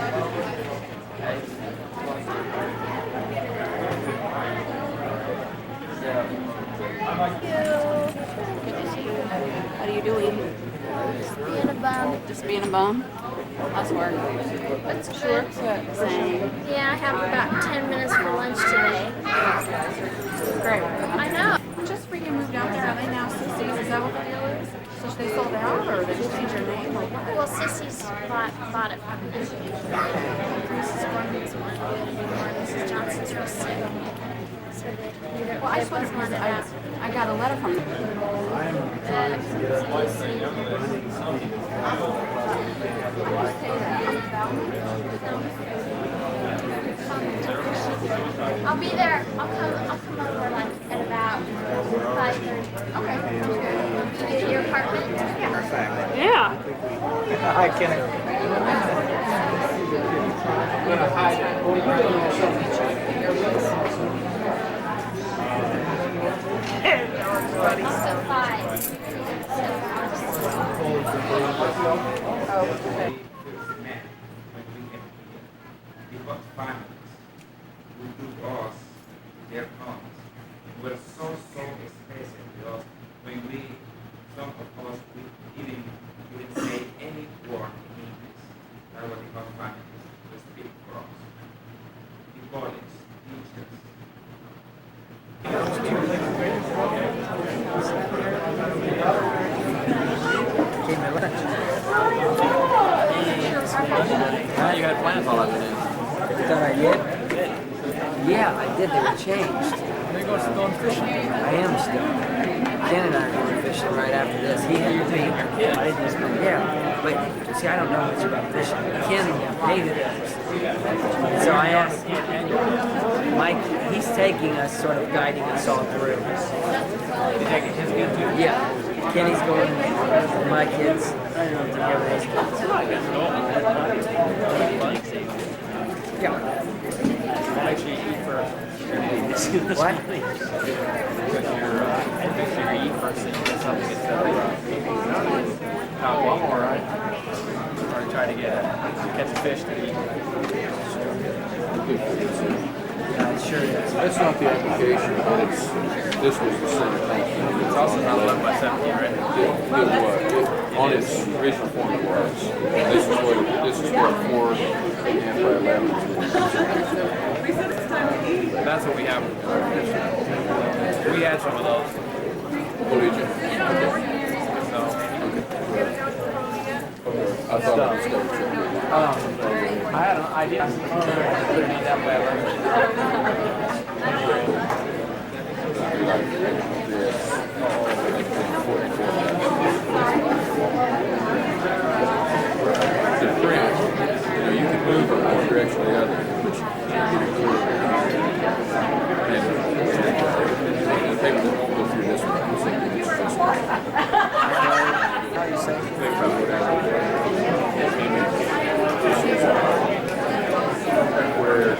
Good to see you. What are you doing? Just being a bum. Just being a bum? How's work? That's good. Same. Yeah, I have about 10 minutes for lunch today. Great. I know. Just freaking moved out there. Are they now Sissy's? Is that what the deal is? So they sold out, or they just changed their name, or what? Well, Sissy's bought it from me. Mrs. Gorman's not good anymore. Mrs. Johnson's real sick. So Well, I just wanted to I got a letter from them. I'll be there. I'll come over like at about 5:30. Okay, sounds good. To your apartment? Yeah. I can't. I'm gonna hide it. So 5. Because families who do us their homes were so expensive because when some of us, we didn't say any word in English. That was because families to speak for us. The colleagues, teachers. You had plans all afternoon. Done I did? Yeah, I did. They were changed. Going fishing. I am still. Ken and I are going fishing right after this. He had me. Yeah, but see, I don't know much about fishing. Ken hated it. So I asked Mike. He's taking us, sort of guiding us all through. You taking his kid too? Yeah. Kenny's going with my kids. Together with his kids. Yeah. Make sure you eat first. What? Make sure you eat first and get something instead of top one more, right? Or try to catch a fish to eat. Yeah, it sure is. That's not the application, but this was the same thing. It's also not 11 by 17, right? On its original form it was. This is what 4.5 by 11 is. That's what we have. We had some of those. What did you? So, I thought it was going to I had an idea. Put it in that way. The print, you can move from one direction to the other, but you can't get it clear. And the paper that won't go through this one, so it's this one. How you say? Think about whatever. Where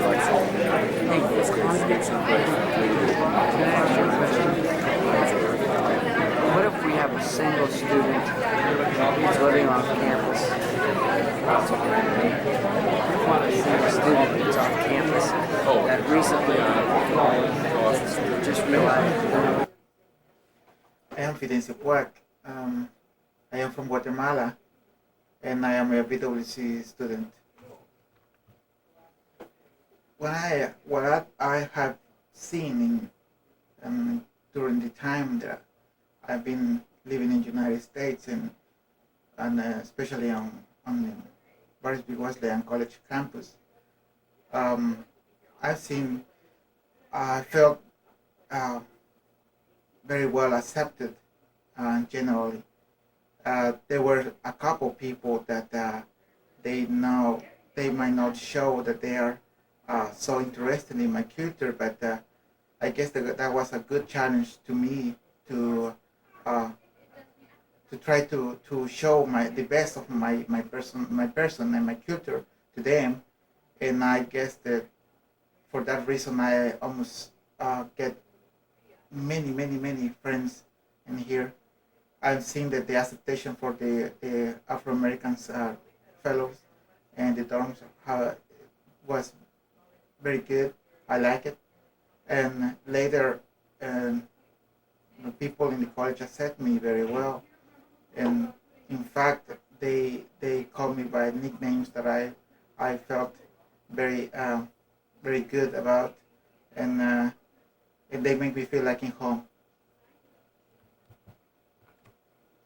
like so, get some place What if we have a single student who's living on campus? A single student who's on campus that recently just realized. I am Fidencio Puac. I am from Guatemala, and I am a BWC student. What I have seen during the time that I've been living in the United States and especially on the Bartlesville Wesleyan College campus, I felt very well accepted generally. There were a couple people that they might not show that they are so interested in my culture, but I guess that was a good challenge to me to try to show the best of my person and my culture to them, and I guess that for that reason I almost get many friends in here. I've seen that the acceptation for the Afro-Americans are fellows, and the dorms was very good. I like it. And later, the people in the college accept me very well. And in fact, they call me by nicknames that I felt very very good about, and they make me feel like in home.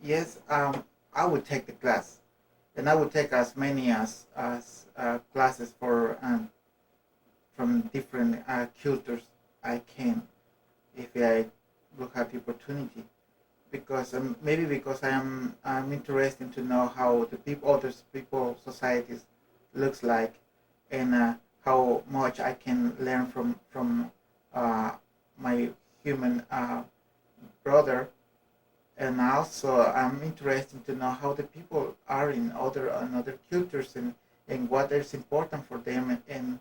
Yes, I would take the class, and I would take as many as classes for from different cultures I can, if I will have the opportunity. Because maybe because I'm interested to know how the people, other people, societies looks like, and how much I can learn from my human brother. And also I'm interested to know how the people are in other cultures, and what is important for them, and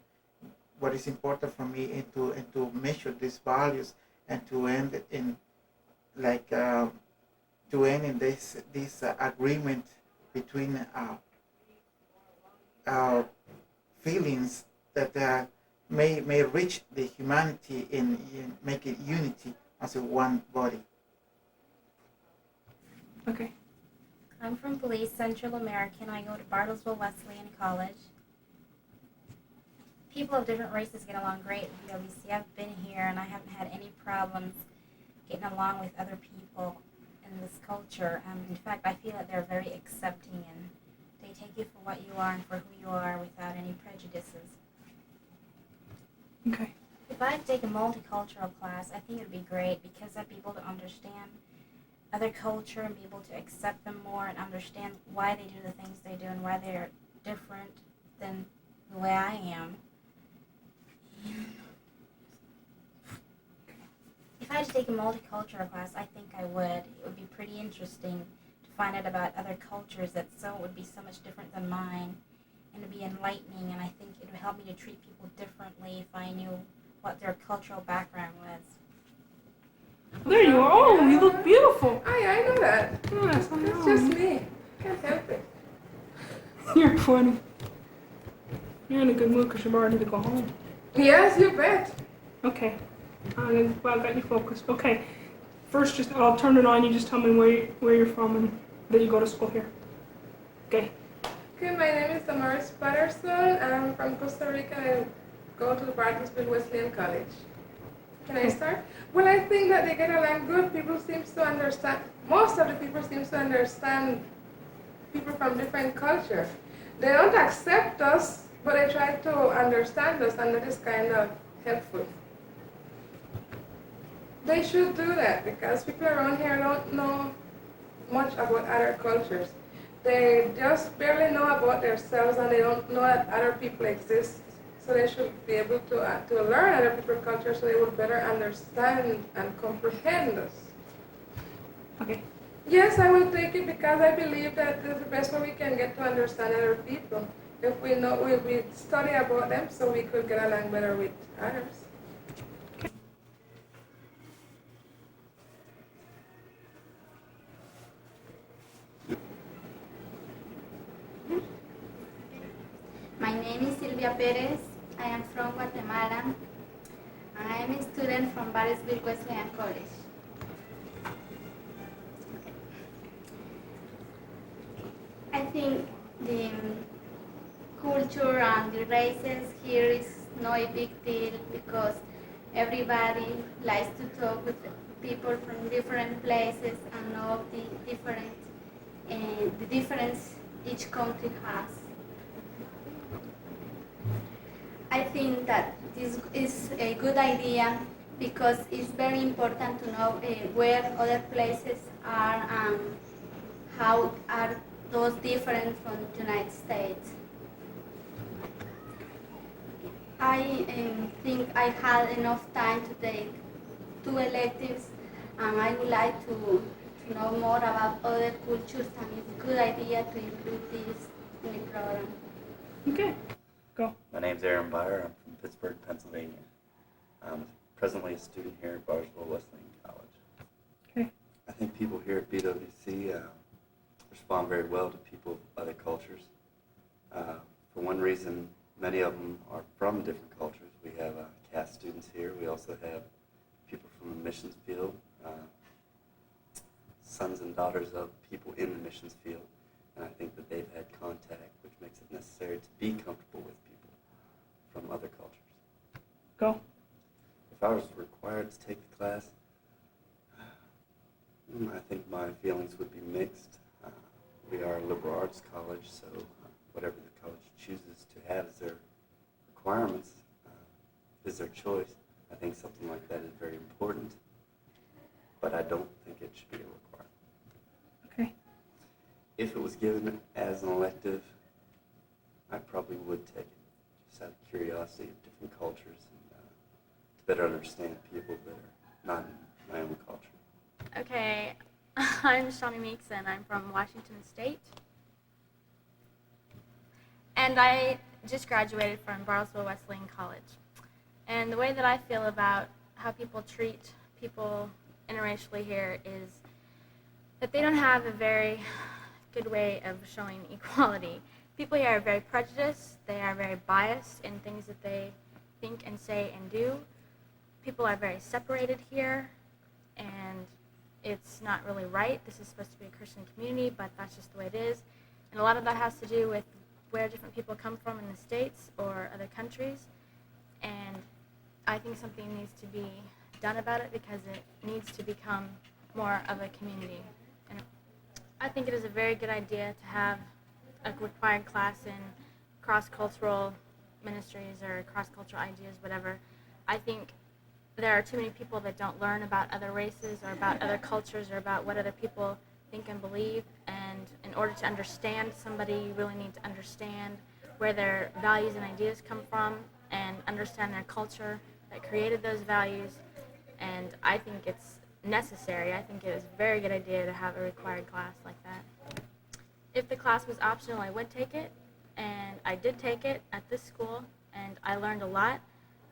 what is important for me, and to measure these values, and to end in like to end in this agreement between feelings that may reach the humanity, and make it unity as a one body. Okay. I'm from Belize, Central American. I go to Bartlesville Wesleyan College. People of different races get along great at BWC. I've been here and I haven't had any problems getting along with other people in this culture. In fact, I feel that they're very accepting and they take you for what you are and for who you are without any prejudices. Okay. If I take a multicultural class, I think it would be great because I'd be able to understand other culture and be able to accept them more and understand why they do the things they do and why they're different than the way I am. If I had to take a multicultural class, I think I would. It would be pretty interesting to find out about other cultures that would be so much different than mine, and it'd be enlightening, and I think it would help me to treat people differently if I knew what their cultural background was. There you are. Oh, you look beautiful. I know that. Yes, I know. It's just me. Can't help it. You're funny. You're in a good mood because you're ready to go home. Yes, you bet. Okay. I got you focused. Okay. First, just I'll turn it on. You just tell me where you're from and that you go to school here. Okay. Okay, my name is Damaris Patterson. I'm from Costa Rica. I go to Bartlesville Wesleyan College. Can I start? Well, I think that they get along good. People seem to understand. Most of the people seem to understand people from different culture. They don't accept us, but they try to understand us, and that is kind of helpful. They should do that because people around here don't know much about other cultures. They just barely know about themselves, and they don't know that other people exist. So they should be able to learn other people's culture so they would better understand and comprehend us. Okay. Yes, I will take it because I believe that is the best way we can get to understand other people. If we know, we study about them so we could get along better with others. My name is Silvia Perez. I am from Guatemala. I am a student from Bartlesville Wesleyan College. I think the culture and the races here is not a big deal because everybody likes to talk with people from different places and know the difference each country has. I think that this is a good idea because it's very important to know where other places are and how are those different from the United States. I think I had enough time to take 2 electives, and I would like to know more about other cultures, and it's a good idea to include this in the program. Okay. Go. My name's Aaron Byer. I'm from Pittsburgh, Pennsylvania. I'm presently a student here at Bartlesville Wesleyan College. Okay. I think people here at BWC respond very well to people of other cultures. For one reason, many of them are from different cultures. We have CASS students here. We also have people from the missions field, sons and daughters of people in the missions field. And I think that they've had contact, which makes it necessary to be comfortable with people from other cultures. Go. If I was required to take the class, I think my feelings would be mixed. We are a liberal arts college, so whatever the college chooses to have as their requirements is their choice. I think something like that is very important, but I don't think it should be a requirement. Okay. If it was given as an elective, I probably would take it, just out of curiosity of different cultures and to better understand people that are not in my own culture. Okay, I'm Shawnee Meeks and I'm from Washington State. And I just graduated from Bartlesville Wesleyan College. And the way that I feel about how people treat people interracially here is that they don't have a very good way of showing equality. People here are very prejudiced, they are very biased in things that they think and say and do. People are very separated here, and it's not really right. This is supposed to be a Christian community, but that's just the way it is. And a lot of that has to do with where different people come from in the States or other countries. And I think something needs to be done about it because it needs to become more of a community. And I think it is a very good idea to have a required class in cross-cultural ministries or cross-cultural ideas, whatever. I think there are too many people that don't learn about other races or about other cultures or about what other people think and believe. And in order to understand somebody, you really need to understand where their values and ideas come from and understand their culture that created those values. And I think it's necessary. I think it is a very good idea to have a required class like that. If the class was optional, I would take it. And I did take it at this school, and I learned a lot.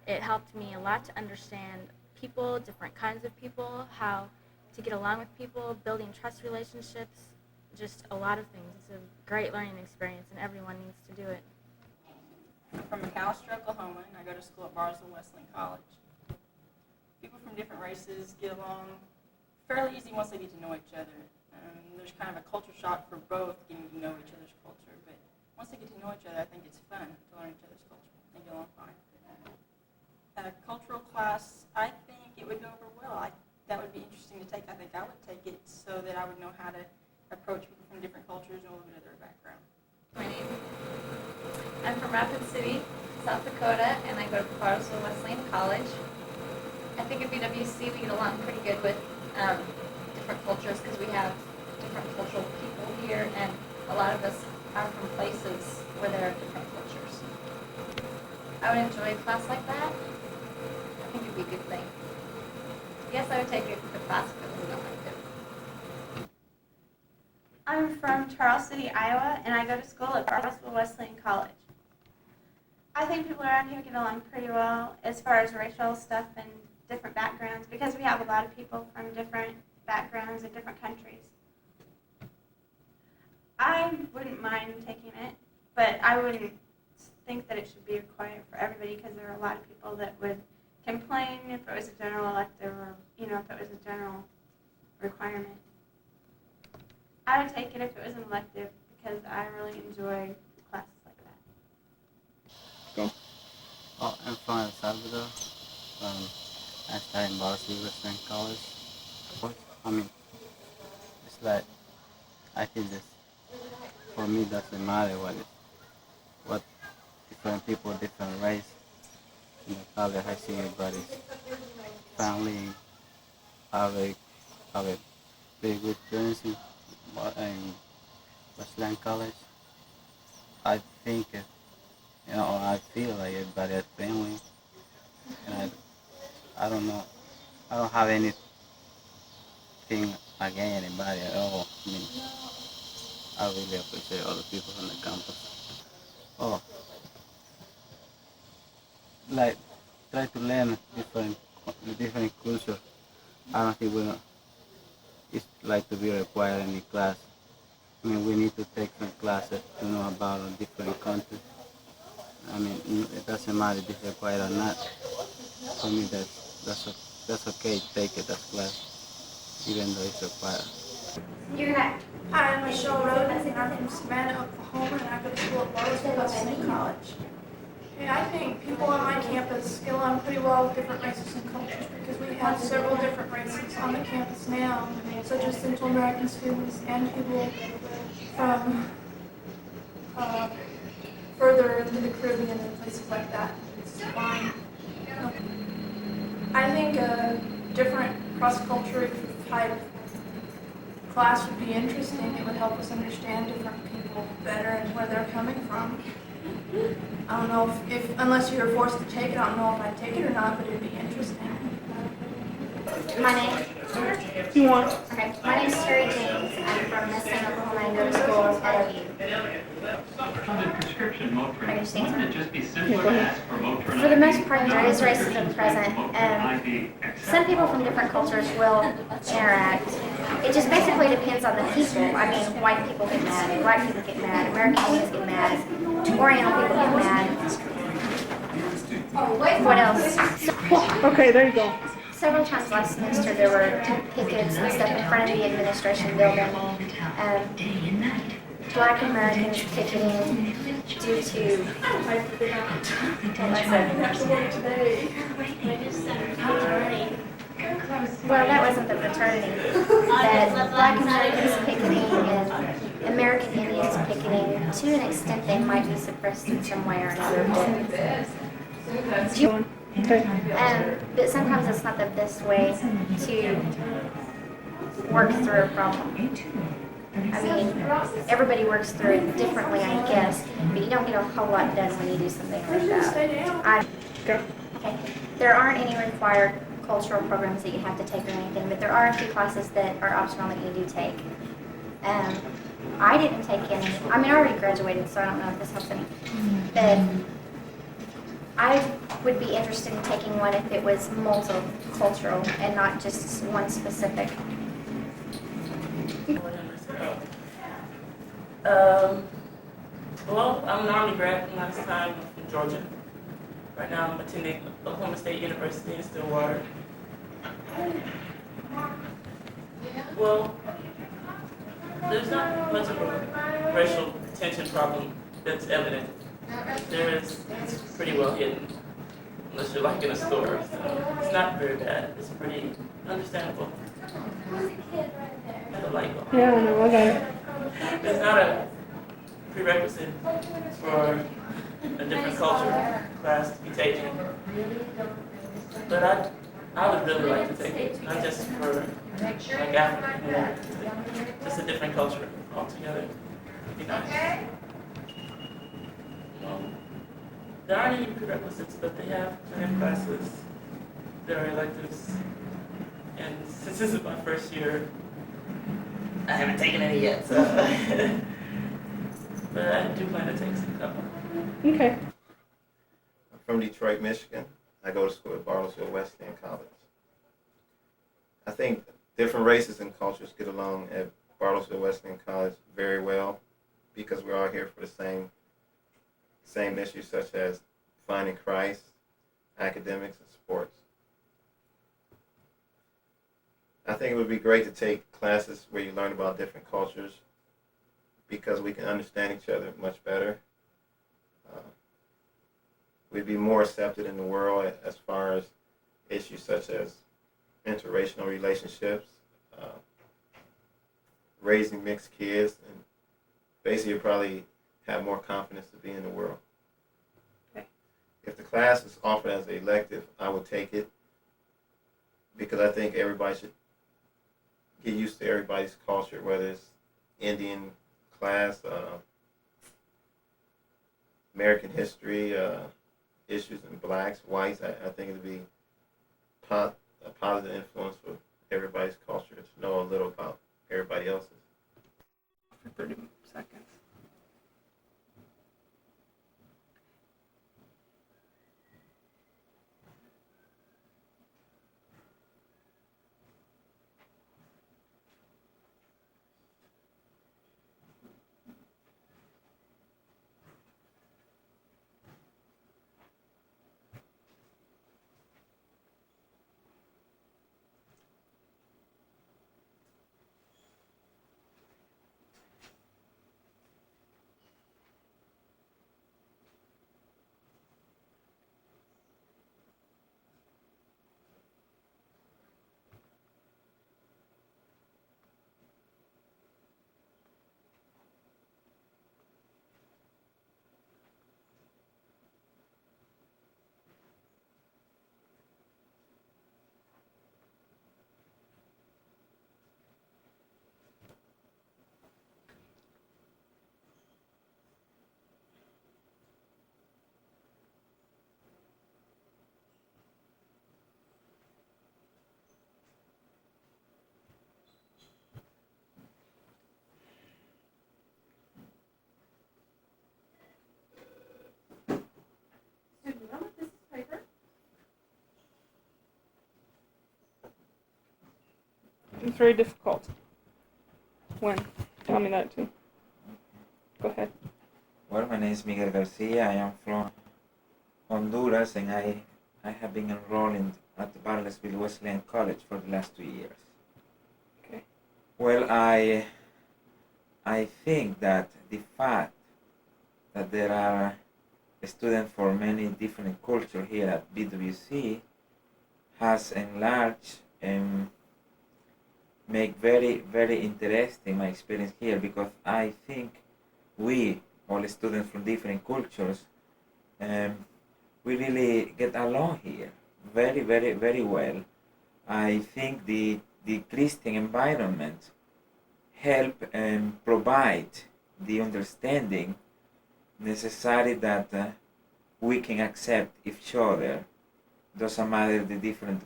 It helped me a lot to understand people, different kinds of people, how to get along with people, building trust relationships, just a lot of things. It's a great learning experience, and everyone needs to do it. I'm from McAllister, Oklahoma, and I go to school at Bartlesville Wesleyan College. People from different races get along fairly easy once they get to know each other. There's kind of a culture shock for both getting to know each other's culture, but once they get to know each other, I think it's fun to learn each other's culture. They get along fine. A cultural class, I think it would go over well. That would be interesting to take. I think I would take it so that I would know how to approach people from different cultures and a little bit of their background. My name. I'm from Rapid City, South Dakota, and I go to Bartlesville Wesleyan College. I think at BWC we get along pretty good with different cultures because we have different cultural people here, and a lot of us are from places where there are different cultures. I would enjoy a class like that. I think it'd be a good thing. Yes, I would take it the class if it was an elective. I'm from Charles City, Iowa, and I go to school at Bartlesville Wesleyan College. I think people around here get along pretty well as far as racial stuff and different backgrounds because we have a lot of people from different backgrounds and different countries. I wouldn't mind taking it, but I wouldn't think that it should be required for everybody because there are a lot of people that would complain if it was a general elective or, if it was a general requirement. I would take it if it was an elective because I really enjoy classes like that. Go. Oh, I'm from El Salvador. I study in Bartlesville Wesleyan College. It's like, I think this, for me, doesn't matter what different people, different race. In the college, I see everybody's family have a very good experience in Wesleyan College. I think, I feel like everybody has family, and I don't know, I don't have anything against anybody at all. I really appreciate all the people on the campus. Oh, like try to learn different culture. I don't think it's like to be required in the class. I mean, we need to take some classes to know about different countries. I mean, it doesn't matter if it's required or not. For me, that's okay. Take it as class, even though it's required. You're gonna. Hi, I'm Michelle Roden, and I'm from Savannah, Oklahoma, and I go to school at Bartlesville, Wesleyan College. And I think people on my campus get along pretty well with different races and cultures because we have several different races on the campus now, such as Central American students and people from further into the Caribbean and places like that. It's fine. I think a different cross-culture type class would be interesting. It would help us understand different people better and where they're coming from. I don't know if unless you were forced to take it, I don't know if I'd take it or not, but it'd be interesting. My name? You want? Okay. My name's Terry James. I'm from Wesleyan, Oklahoma, and go to school at OU. Are you saying something? For the most part, there is racism present. Some people from different cultures will interact. It just basically depends on the people. I mean, white people get mad, black people get mad, American Indians get mad, Oriental people get mad. What else? Okay, there you go. Several times last semester there were pickets and stuff in front of the administration building. Black Americans picketing due to well, that wasn't the fraternity. That Black Americans picketing and American Indians picketing, to an extent, they might be suppressed in some way or another. But sometimes it's not the best way to work through a problem. I mean, everybody works through it differently, I guess, but you don't get a whole lot done when you do something like that. Okay. There aren't any required cultural programs that you have to take or anything, but there are a few classes that are optional that you do take. I didn't take any. I mean, I already graduated, so I don't know if this helps any. But I would be interested in taking one if it was multicultural and not just one specific. Well, I'm an Army grad from last time. I'm from Georgia. Right now I'm attending Oklahoma State University in Stillwater. Well, there's not much of a racial tension problem that's evident. There is, it's pretty well hidden, unless you're like in a store. So it's not very bad. It's pretty understandable. The light bulb. Yeah, I know, I got it. It's not a prerequisite for a different culture class to be taken. But I would really like to take it, not just for like African Americans, just a different culture altogether. It'd be nice. There aren't any prerequisites, but they have classes. There are electives. And since this is my first year, I haven't taken any yet, so. But I do plan to take some couple. Okay. I'm from Detroit, Michigan. I go to school at Bartlesville, Wesleyan College. I think different races and cultures get along at Bartlesville, Wesleyan College very well because we're all here for the same issues such as finding Christ, academics, and sports. I think it would be great to take classes where you learn about different cultures because we can understand each other much better. We'd be more accepted in the world as far as issues such as interracial relationships, raising mixed kids, and basically probably have more confidence to be in the world. Okay. If the class is offered as an elective, I would take it because I think everybody should get used to everybody's culture, whether it's Indian class, American history, issues in blacks, whites. I think it would be a positive influence for everybody's culture to know a little about everybody else's. For 30 seconds. It's very difficult. When? Tell me that too. Go ahead. Well, my name is Miguel Garcia. I am from Honduras, and I have been enrolling at the Bartlesville Wesleyan College for the last 2 years. Okay. Well, I think that the fact that there are students from many different cultures here at BWC has enlarged and make very, very interesting my experience here, because I think we, all the students from different cultures, we really get along here very, very, very well. I think the Christian environment help and provide the understanding necessary that we can accept each other. Doesn't matter the different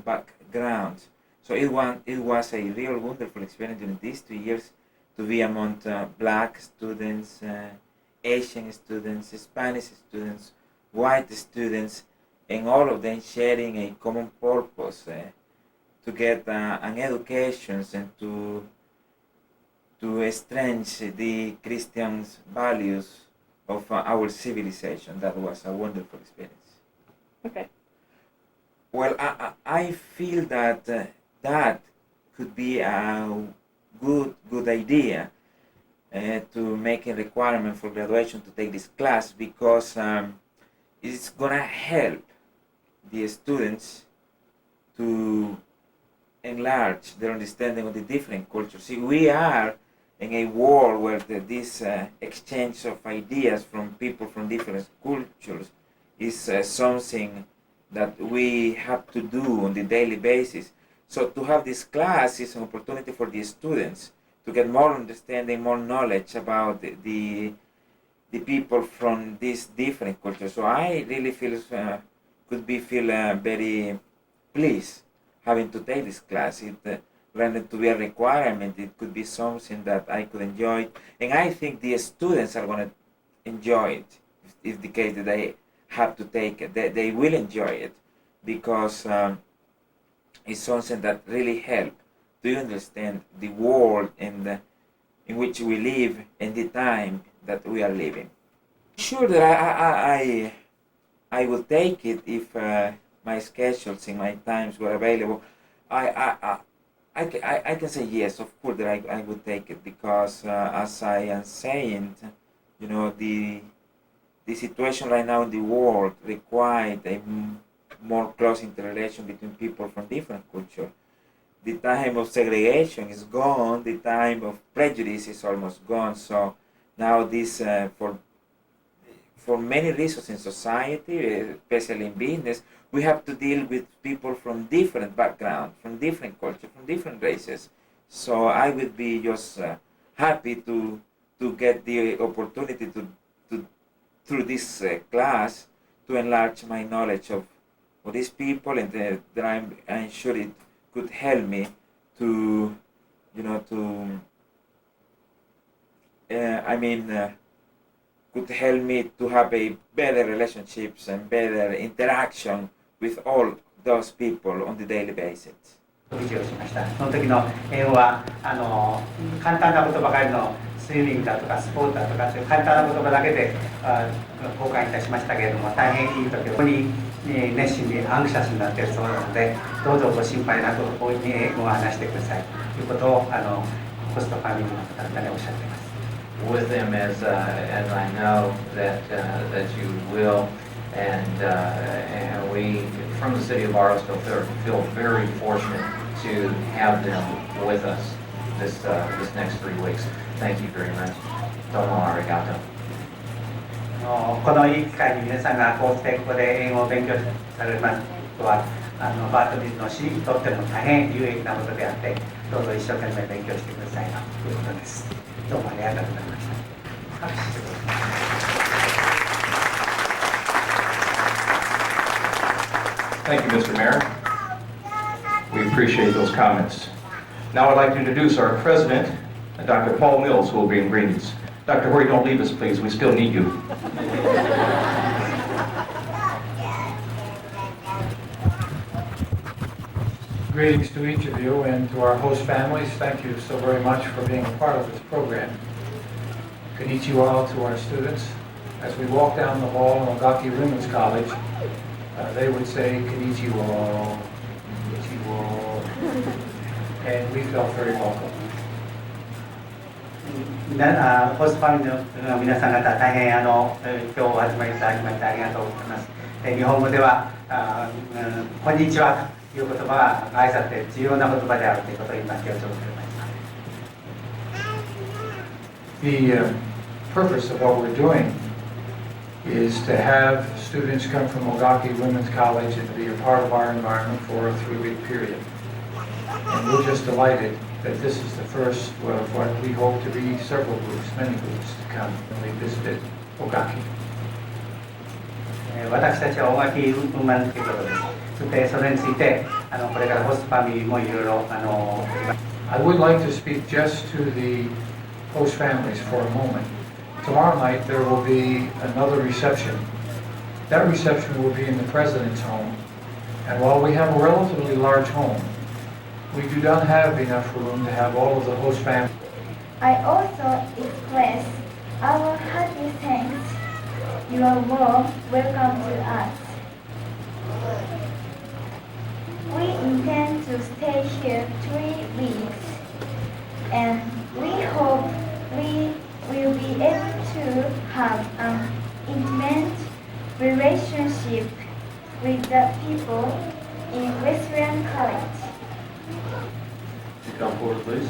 backgrounds. So it was a real wonderful experience during these 2 years to be among black students, Asian students, Spanish students, white students, and all of them sharing a common purpose to get an education and to strengthen the Christian values of our civilization. That was a wonderful experience. Okay. Well, I feel that that could be a good idea to make a requirement for graduation to take this class, because it's gonna help the students to enlarge their understanding of the different cultures. See, we are in a world where this exchange of ideas from people from different cultures is something that we have to do on the daily basis. So to have this class is an opportunity for the students to get more understanding, more knowledge about the people from these different cultures. So I really feel very pleased having to take this class. It rather to be a requirement, it could be something that I could enjoy, and I think the students are going to enjoy it. If the case that they have to take it, they will enjoy it, because it's something that really helps to understand the world and in which we live and the time that we are living. Sure that I will take it if my schedules and my times were available. I can say yes, of course, that I would take it, because as I am saying, you know, the situation right now in the world requires a more close interrelation between people from different cultures. The time of segregation is gone, the time of prejudice is almost gone. So now this, for many reasons in society, especially in business, we have to deal with people from different backgrounds, from different cultures, from different races. So I would be just happy to get the opportunity to through this class, to enlarge my knowledge of these people, and that I'm sure it could help me to, you know, could help me to have a better relationships and better interaction with all those people on the daily basis. その時の英語は簡単な言葉がのスイミングだとかスポーツだとかという簡単な言葉だけで交換いたしましたけれども、大変いい時ここに熱心にアンクシャスになっているそうなので、どうぞご心配なく大いに英語を話してくださいということをホストファミリーの方々におっしゃっています。With them as I know that you will, and we from the city of Bartlesville feel very fortunate to have them with us this next 3 weeks. Thank you very much. Domo arigato. このいい機会に皆さんがこうしてここで英語を勉強されますことはバートビルの市にとっても大変有益なことであって、どうぞ一生懸命勉強してくださいということです。どうもありがとうございました。拍手してください。Thank you, Mr. Mayor. We appreciate those comments. Now I'd like to introduce our president, Dr. Paul Mills, who will bring greetings. Dr. Horry, don't leave us, please. We still need you. Greetings to each of you and to our host families. Thank you so very much for being a part of this program. Konnichiwa to our students. As we walk down the hall in Ogaki Women's College, they would say Konnichiwa, Konnichiwa, and we felt very welcome. ホストファミリーの皆さん方、大変今日お集まりいただきましてありがとうございます。日本語ではこんにちはという言葉が挨拶で重要な言葉であるということを今強調しております。 The purpose of what we're doing is to have students come from Ogaki Women's College and to be a part of our environment for a 3-week period. And we're just delighted that this is the first of what we hope to be several groups, many groups to come when we visited Ogaki. 私たちは大垣ウーマンということです。そしてそれについてこれからホストファミリーもいろいろI would like to speak just to the host families for a moment. Tomorrow night there will be another reception. That reception will be in the president's home. And while we have a relatively large home, we do not have enough room to have all of the host families. I also express our hearty thanks. You are warm welcome to us. We intend to stay here 3 weeks, and we hope we will be able to have an intimate relationship with the people in Wesleyan College. Would you come forward, please?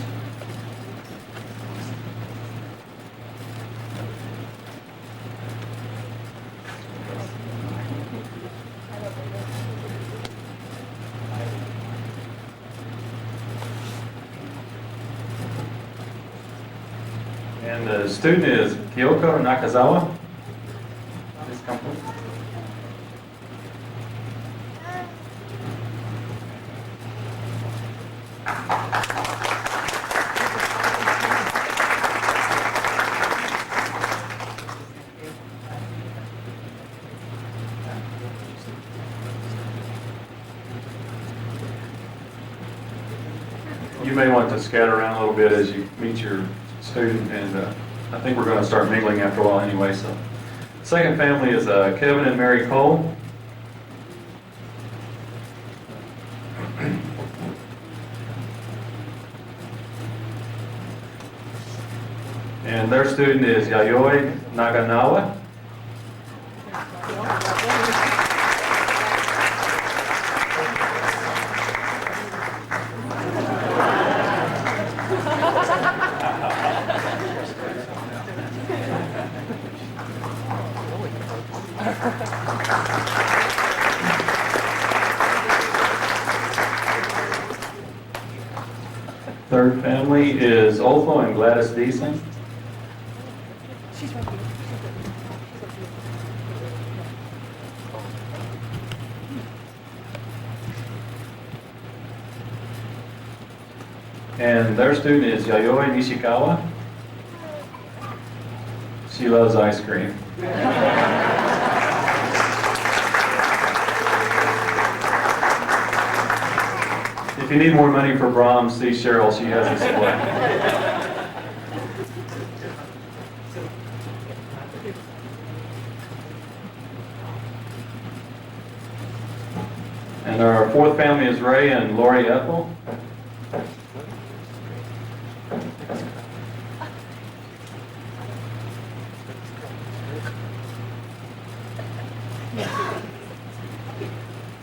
And the student is Kyoko Nakazawa. Please come forward. You may want to scatter around a little bit as you meet your student, and I think we're going to start mingling after a while anyway. So, second family is Kevin and Mary Cole. And their student is Yayoi Naganawa. Third family is Otho and Gladys Deason. And their student is Yayoi Nishikawa. She loves ice cream. If you need more money for Brahms, see Cheryl, she has a supply. And our fourth family is Ray and Lori Ethel.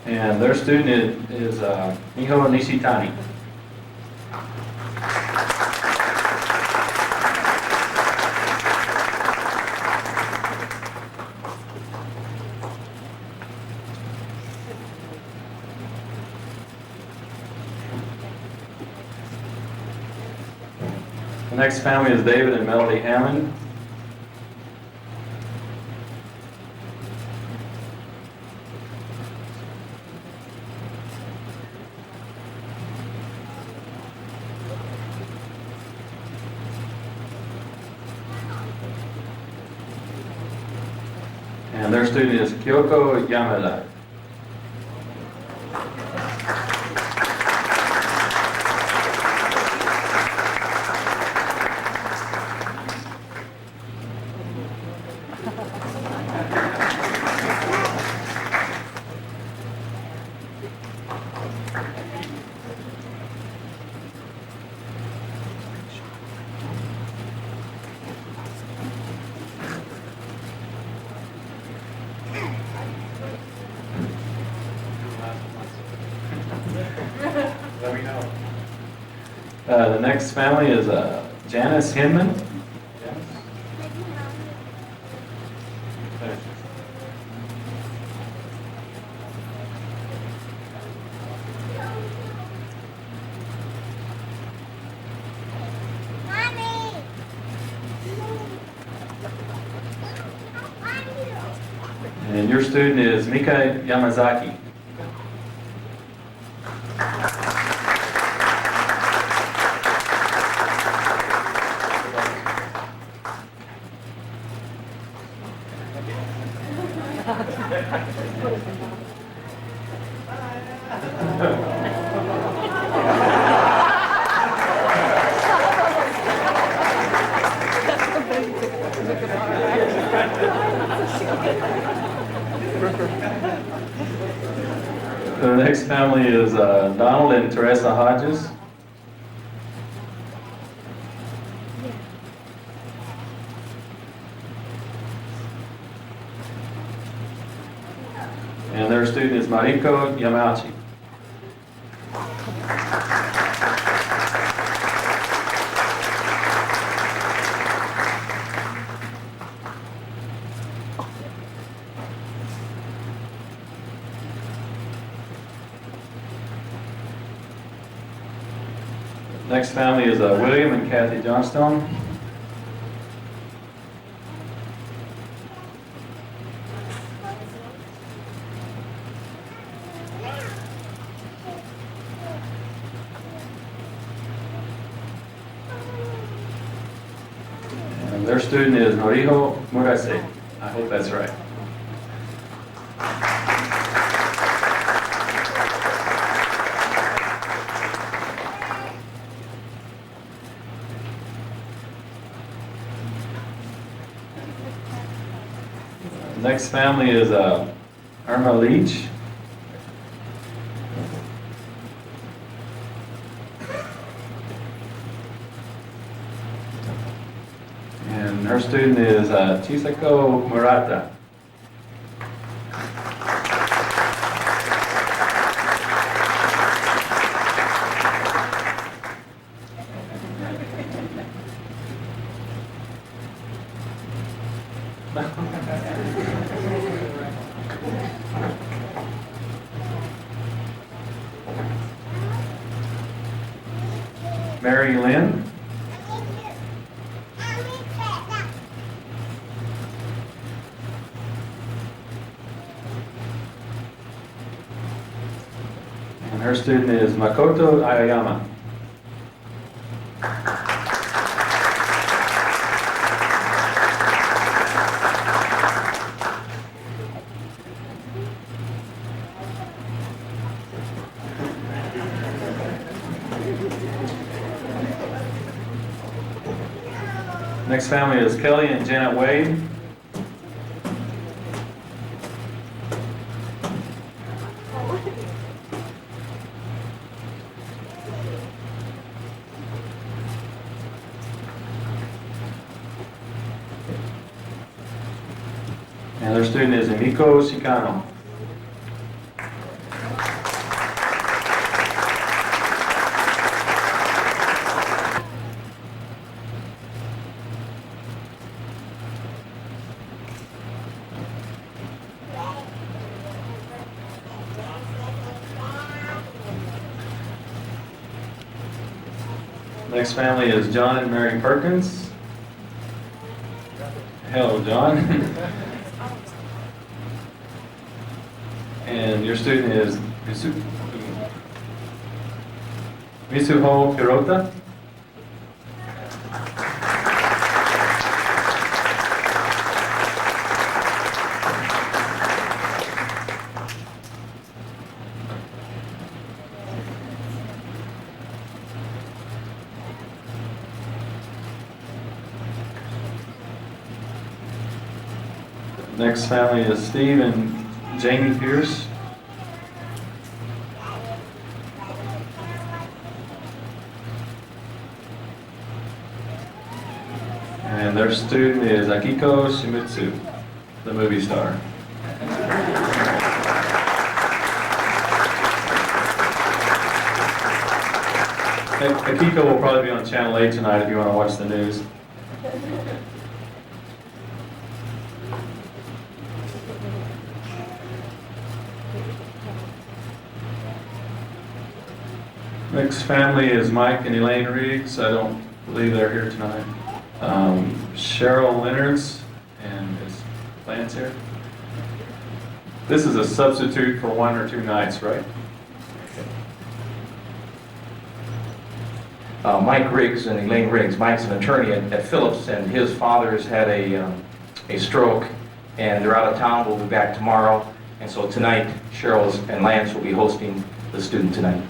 And their student is Miho Nishitani. The next family is David and Melody Hammond. And their student is Kyoko Yamada. The next family is Janice Hinman. And your student is Mika Yamazaki. The next family is Donald and Teresa Hodges. And their student is Mariko Yamauchi. Next family is William and Kathy Johnstone. And their student is Noriho Murase. I hope that's right. Next family is Irma Leach. And her student is Chisako Murata. Mary Lynn. And her student is Makoto Ayayama. Next family is Kelly and Janet Wade. And their student is Emiko Shikano. Next family is John and Mary Perkins. Hello, John. And your student is Mitsuho Hirota. Next family is Steve and Jamie Pierce. And their student is Akiko Shimizu, the movie star. Akiko will probably be on Channel 8 tonight if you want to watch the news. Next family is Mike and Elaine Riggs. I don't believe they're here tonight. Cheryl Leonards and is Lance here? This is a substitute for 1 or 2 nights, right? Mike Riggs and Elaine Riggs. Mike's an attorney at Phillips, and his father's had a stroke, and they're out of town. We'll be back tomorrow, and so tonight, Cheryl and Lance will be hosting the student tonight.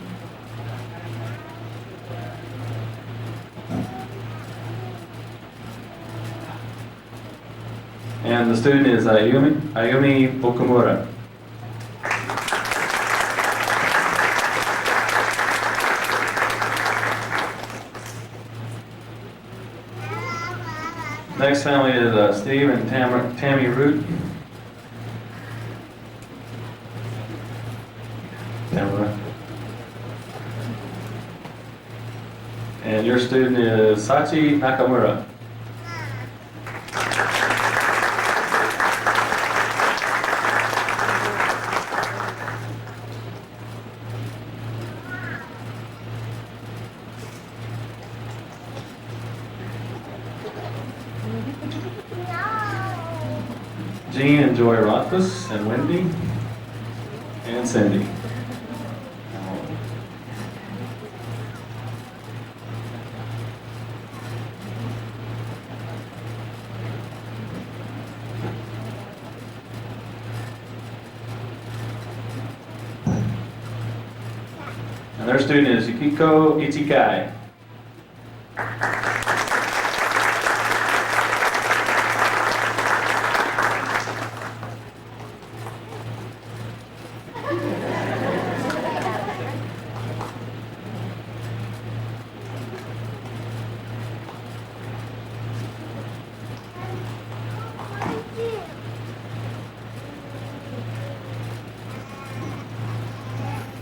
And the student is Ayumi Okamura. Next family is Steve and Tammy Root. Tamara. And your student is Sachi Nakamura. Jean and Joy Rothfuss, and Wendy, and Cindy. And their student is Yukiko Ichikai.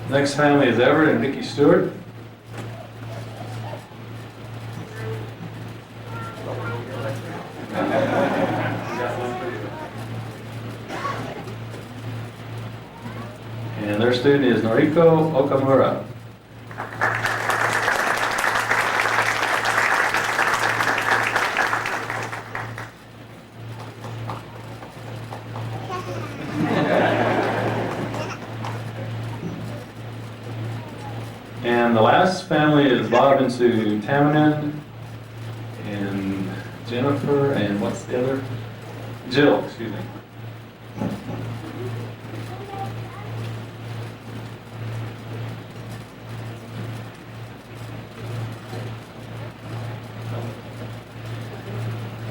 Next family is Everett and Vicki Stewart. And their student is Noriko Okamura. And the last family is Bob and Sue Tamanen and Jennifer and what's the other? Jill, excuse me.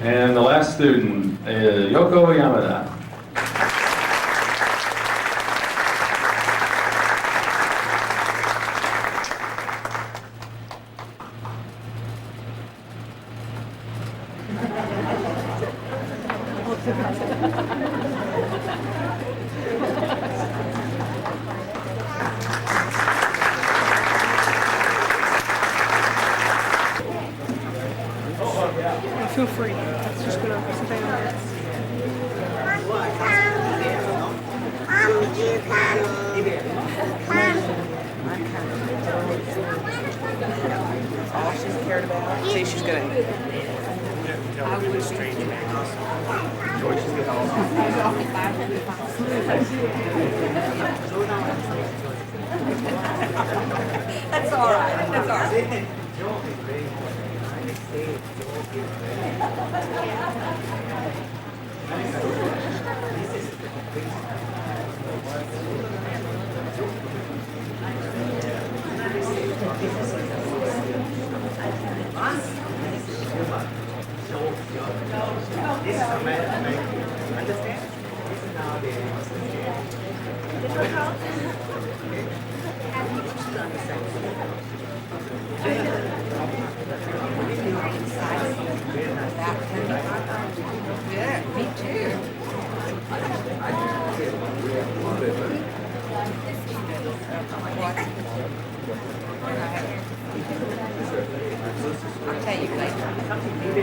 And the last student is Yoko Yamada. Feel free. It's just gonna stay on there. All she's cared about. See, she's gonna. I was strange. George is That's all right. That's all right. Yeah, me too. Not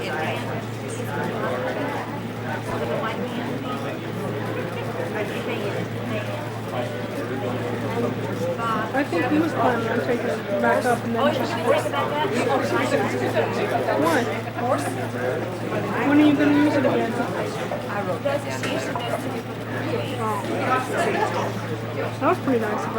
in I think he was planning on taking it back up and then just... Why? When are you going to use it again? Oh. That was pretty nice of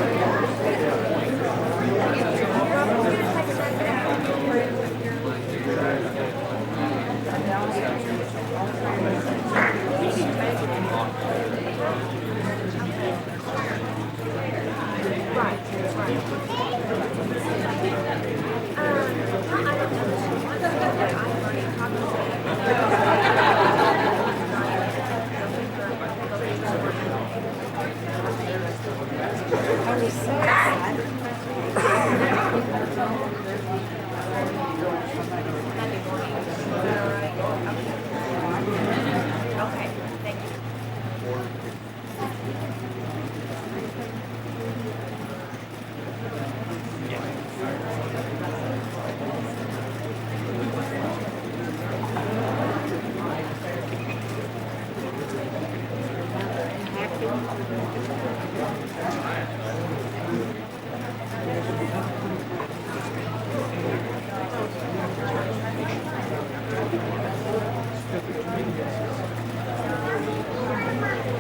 her.